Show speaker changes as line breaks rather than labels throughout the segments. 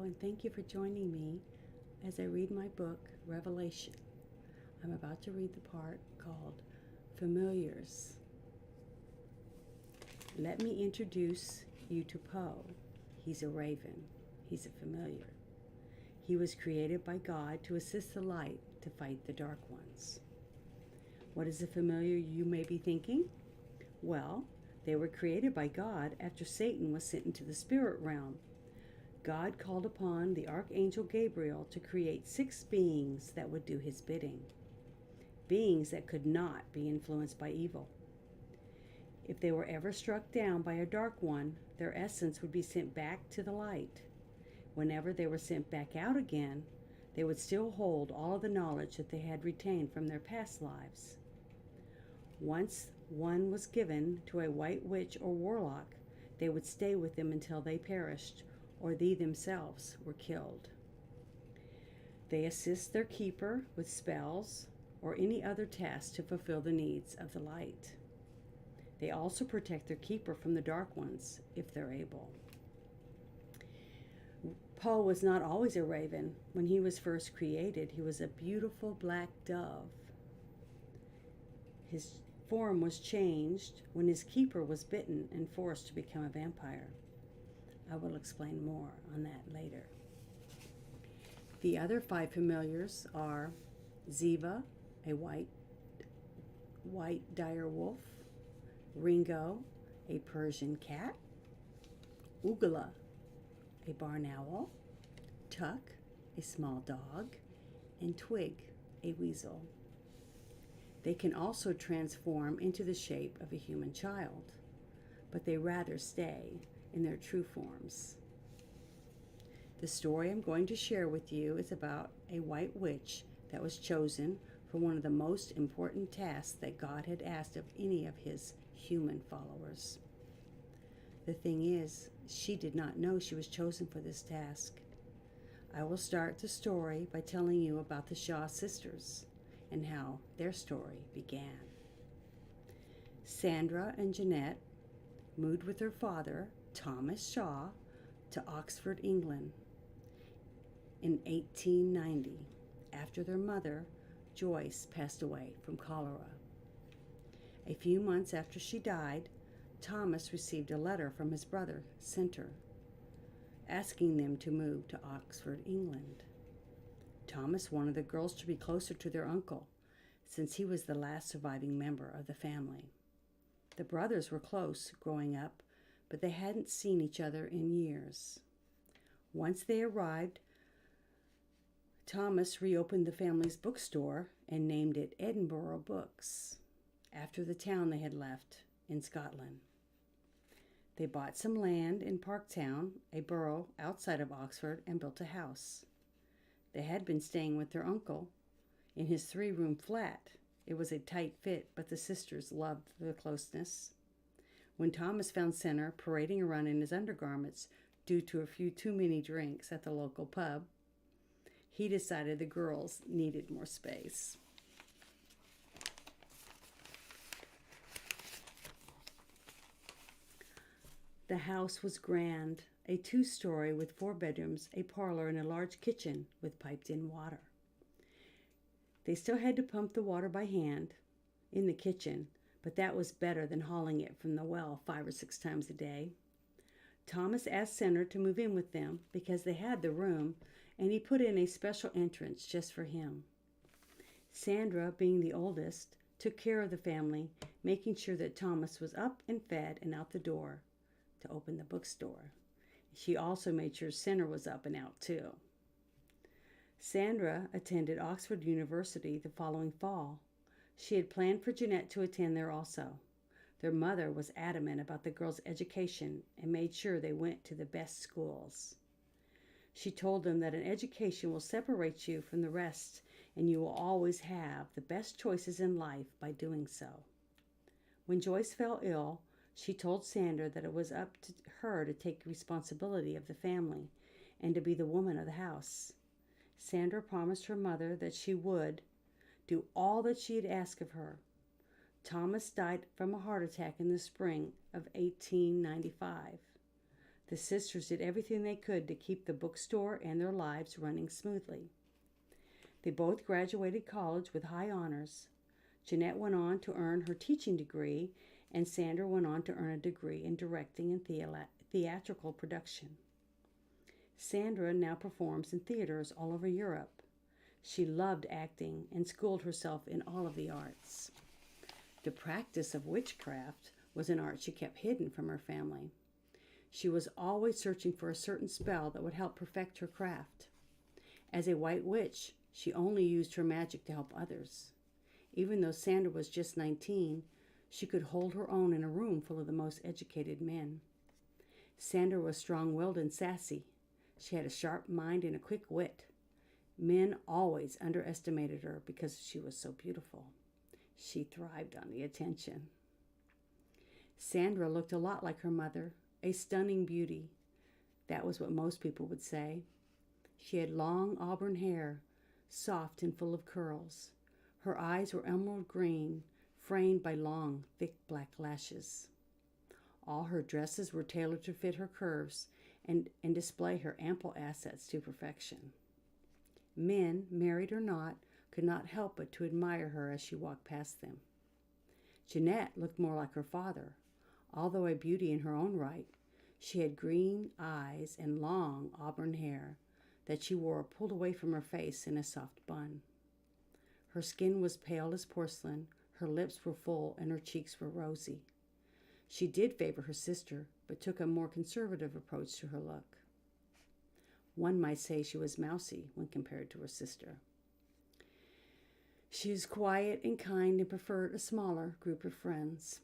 and thank you for joining me as I read my book, Revelation. I'm about to read the part called Familiars. Let me introduce you to Poe. He's a raven. He's a familiar. He was created by God to assist the light to fight the dark ones. What is a familiar, you may be thinking? Well, they were created by God after Satan was sent into the spirit realm. God called upon the archangel Gabriel to create 6 beings that would do his bidding. Beings that could not be influenced by evil. If they were ever struck down by a dark one, their essence would be sent back to the light. Whenever they were sent back out again, they would still hold all of the knowledge that they had retained from their past lives. Once one was given to a white witch or warlock, they would stay with them until they perished or they themselves were killed. They assist their keeper with spells or any other tasks to fulfill the needs of the light. They also protect their keeper from the dark ones if they're able. Poe was not always a raven. When he was first created, he was a beautiful black dove. His form was changed when his keeper was bitten and forced to become a vampire. I will explain more on that later. The other 5 familiars are Ziva, a white dire wolf, Ringo, a Persian cat, Ugala, a barn owl, Tuck, a small dog, and Twig, a weasel. They can also transform into the shape of a human child, but they rather stay in their true forms. The story I'm going to share with you is about a white witch that was chosen for one of the most important tasks that God had asked of any of his human followers. The thing is, she did not know she was chosen for this task. I will start the story by telling you about the Shaw sisters and how their story began. Sandra and Jeanette moved with her father, Thomas Shaw, to Oxford, England in 1890 after their mother, Joyce, passed away from cholera. A few months after she died, Thomas received a letter from his brother, Centre, asking them to move to Oxford, England. Thomas wanted the girls to be closer to their uncle, since he was the last surviving member of the family. The brothers were close growing up, but they hadn't seen each other in years. Once they arrived, Thomas reopened the family's bookstore and named it Edinburgh Books, after the town they had left in Scotland. They bought some land in Parktown, a borough outside of Oxford, and built a house. They had been staying with their uncle in his 3-room flat. It was a tight fit, but the sisters loved the closeness. When Thomas found Centre parading around in his undergarments due to a few too many drinks at the local pub, he decided the girls needed more space. The house was grand, a 2-story with 4 bedrooms, a parlor, and a large kitchen with piped-in water. They still had to pump the water by hand in the kitchen, but that was better than hauling it from the well 5 or 6 times a day. Thomas asked Centre to move in with them because they had the room, and he put in a special entrance just for him. Sandra, being the oldest, took care of the family, making sure that Thomas was up and fed and out the door to open the bookstore. She also made sure Centre was up and out too. Sandra attended Oxford University the following fall. She had planned for Jeanette to attend there also. Their mother was adamant about the girls' education and made sure they went to the best schools. She told them that an education will separate you from the rest, and you will always have the best choices in life by doing so. When Joyce fell ill, she told Sandra that it was up to her to take responsibility of the family and to be the woman of the house. Sandra promised her mother that she would do all that she had asked of her. Thomas died from a heart attack in the spring of 1895. The sisters did everything they could to keep the bookstore and their lives running smoothly. They both graduated college with high honors. Jeanette went on to earn her teaching degree, and Sandra went on to earn a degree in directing and theatrical production. Sandra now performs in theaters all over Europe. She loved acting and schooled herself in all of the arts. The practice of witchcraft was an art she kept hidden from her family. She was always searching for a certain spell that would help perfect her craft. As a white witch, she only used her magic to help others. Even though Sandra was just 19, she could hold her own in a room full of the most educated men. Sandra was strong-willed and sassy. She had a sharp mind and a quick wit. Men always underestimated her because she was so beautiful. She thrived on the attention. Sandra looked a lot like her mother, a stunning beauty. That was what most people would say. She had long auburn hair, soft and full of curls. Her eyes were emerald green, framed by long, thick black lashes. All her dresses were tailored to fit her curves and display her ample assets to perfection. Men, married or not, could not help but to admire her as she walked past them. Jeanette looked more like her father. Although a beauty in her own right, she had green eyes and long auburn hair that she wore pulled away from her face in a soft bun. Her skin was pale as porcelain, her lips were full, and her cheeks were rosy. She did favor her sister, but took a more conservative approach to her look. One might say she was mousy when compared to her sister. She was quiet and kind and preferred a smaller group of friends.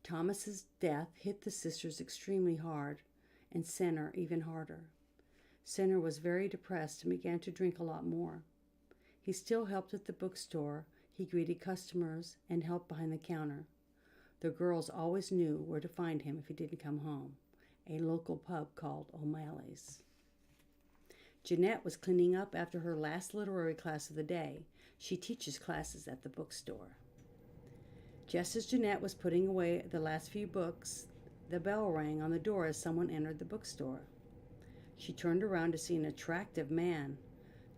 Thomas's death hit the sisters extremely hard, and Senner even harder. Senner was very depressed and began to drink a lot more. He still helped at the bookstore. He greeted customers and helped behind the counter. The girls always knew where to find him if he didn't come home, a local pub called O'Malley's. Jeanette was cleaning up after her last literary class of the day. She teaches classes at the bookstore. Just as Jeanette was putting away the last few books, the bell rang on the door as someone entered the bookstore. She turned around to see an attractive man.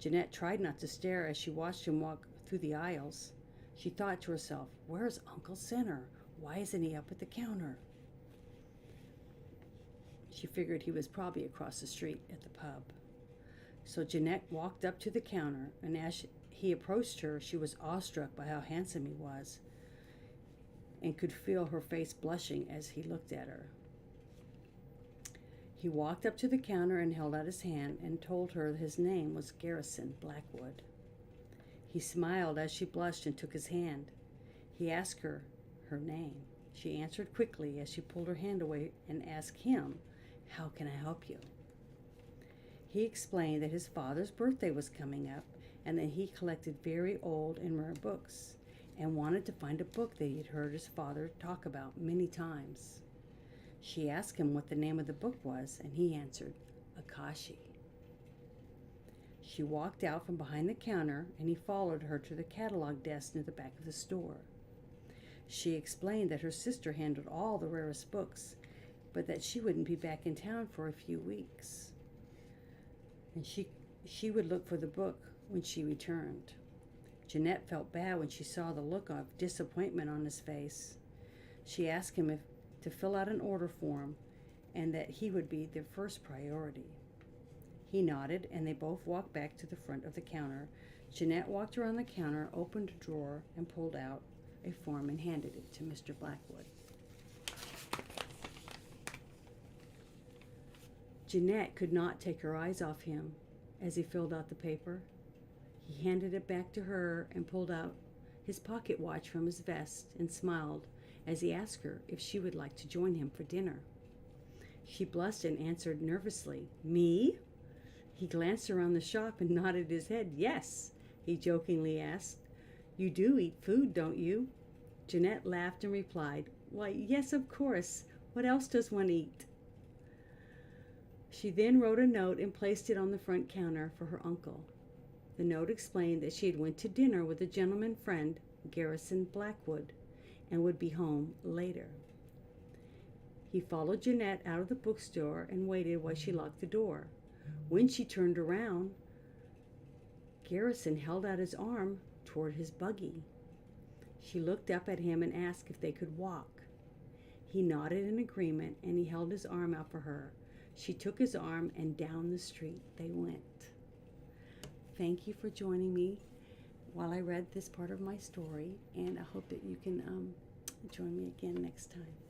Jeanette tried not to stare as she watched him walk through the aisles. She thought to herself, "Where's Uncle Senner? Why isn't he up at the counter?" She figured he was probably across the street at the pub. So Jeanette walked up to the counter, and as he approached her, she was awestruck by how handsome he was and could feel her face blushing as he looked at her. He walked up to the counter and held out his hand and told her his name was Garrison Blackwood. He smiled as she blushed and took his hand. He asked her name. She answered quickly as she pulled her hand away and asked him, "How can I help you?" He explained that his father's birthday was coming up and that he collected very old and rare books and wanted to find a book that he had heard his father talk about many times. She asked him what the name of the book was, and he answered, Akashi. She walked out from behind the counter, and he followed her to the catalog desk near the back of the store. She explained that her sister handled all the rarest books, but that she wouldn't be back in town for a few weeks. And she would look for the book when she returned. Jeanette felt bad when she saw the look of disappointment on his face. She asked him to fill out an order form and that he would be their first priority. He nodded, and they both walked back to the front of the counter. Jeanette walked around the counter, opened a drawer, and pulled out a form and handed it to Mr. Blackwood. Jeanette could not take her eyes off him as he filled out the paper. He handed it back to her and pulled out his pocket watch from his vest and smiled as he asked her if she would like to join him for dinner. She blushed and answered nervously, "Me?" He glanced around the shop and nodded his head. "Yes," he jokingly asked. "You do eat food, don't you?" Jeanette laughed and replied, "Why, yes, of course. What else does one eat?" She then wrote a note and placed it on the front counter for her uncle. The note explained that she had went to dinner with a gentleman friend, Garrison Blackwood, and would be home later. He followed Jeanette out of the bookstore and waited while she locked the door. When she turned around, Garrison held out his arm toward his buggy. She looked up at him and asked if they could walk. He nodded in agreement and he held his arm out for her. She took his arm and down the street they went. Thank you for joining me while I read this part of my story, and I hope that you can join me again next time.